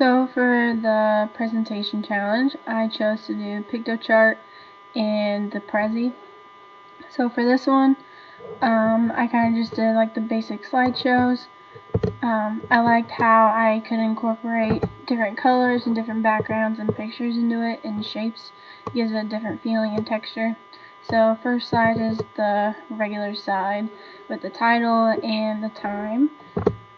So for the presentation challenge, I chose to do Piktochart and the Prezi. So for this one, I kind of just did like the basic slideshows. I liked how I could incorporate different colors and different backgrounds and pictures into it, and shapes. It gives it a different feeling and texture. So first slide is the regular slide with the title and the time.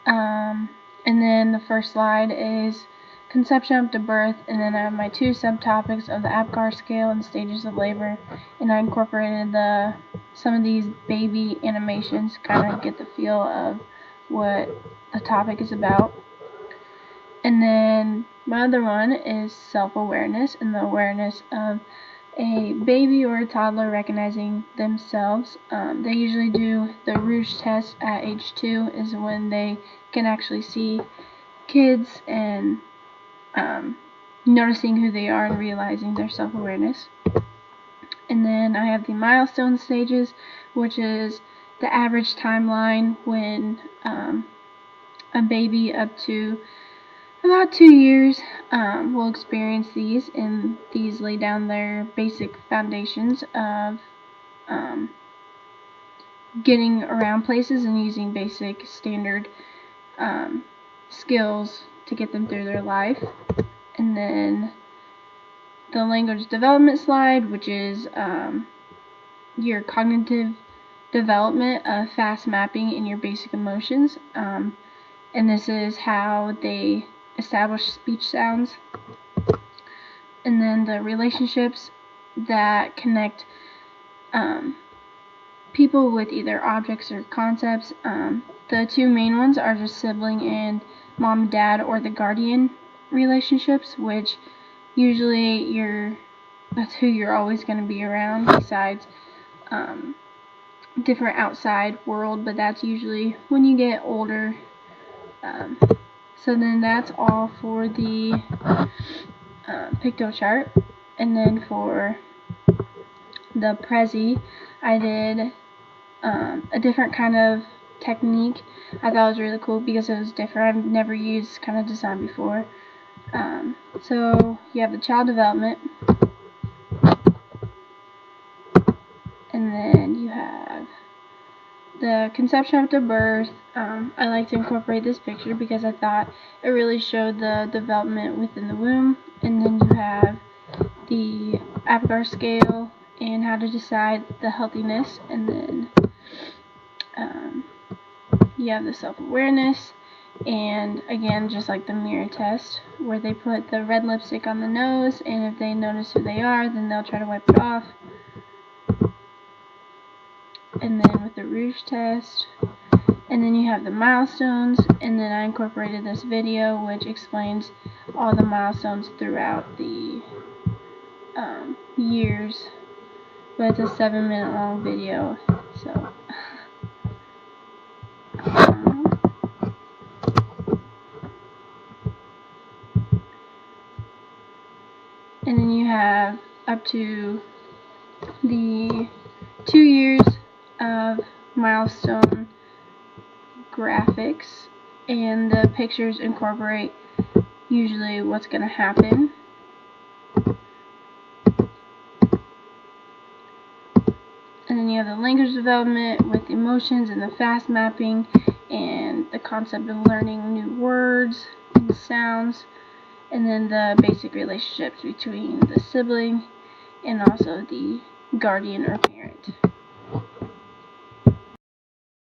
And then the first slide is conception up to birth, and then I have my two subtopics of the Apgar scale and stages of labor, and I incorporated some of these baby animations to kind of get the feel of what the topic is about. And then my other one is self-awareness, and the awareness of a baby or a toddler recognizing themselves. They usually do the Rouge test at age 2, is when they can actually see kids and noticing who they are and realizing their self-awareness. And then I have the milestone stages, which is the average timeline when a baby up to about 2 years will experience these, and these lay down their basic foundations of getting around places and using basic standard skills to get them through their life. And then the language development slide, which is your cognitive development of fast mapping in your basic emotions, and this is how they establish speech sounds. And then the relationships that connect people with either objects or concepts. The two main ones are just sibling and mom and dad, or the guardian relationships, which usually that's who you're always going to be around, besides different outside world, but that's usually when you get older. So then that's all for the Piktochart. And then for the Prezi, I did a different kind of technique. I thought it was really cool because it was different. I've never used this kind of design before. So you have the child development, and then you have the conception up to birth. I like to incorporate this picture because I thought it really showed the development within the womb. And then you have the Apgar scale and how to decide the healthiness. And then you have the self-awareness, and again, just like the mirror test, where they put the red lipstick on the nose, and if they notice who they are, then they'll try to wipe it off. And then with the Rouge test, and then you have the milestones, and then I incorporated this video which explains all the milestones throughout the years, but it's a 7-minute long video, so and then you have up to the 2 years of milestone graphics, and the pictures incorporate usually what's going to happen. And then you have the language development with emotions and the fast mapping and the concept of learning new words and sounds, and then the basic relationships between the sibling and also the guardian or parent.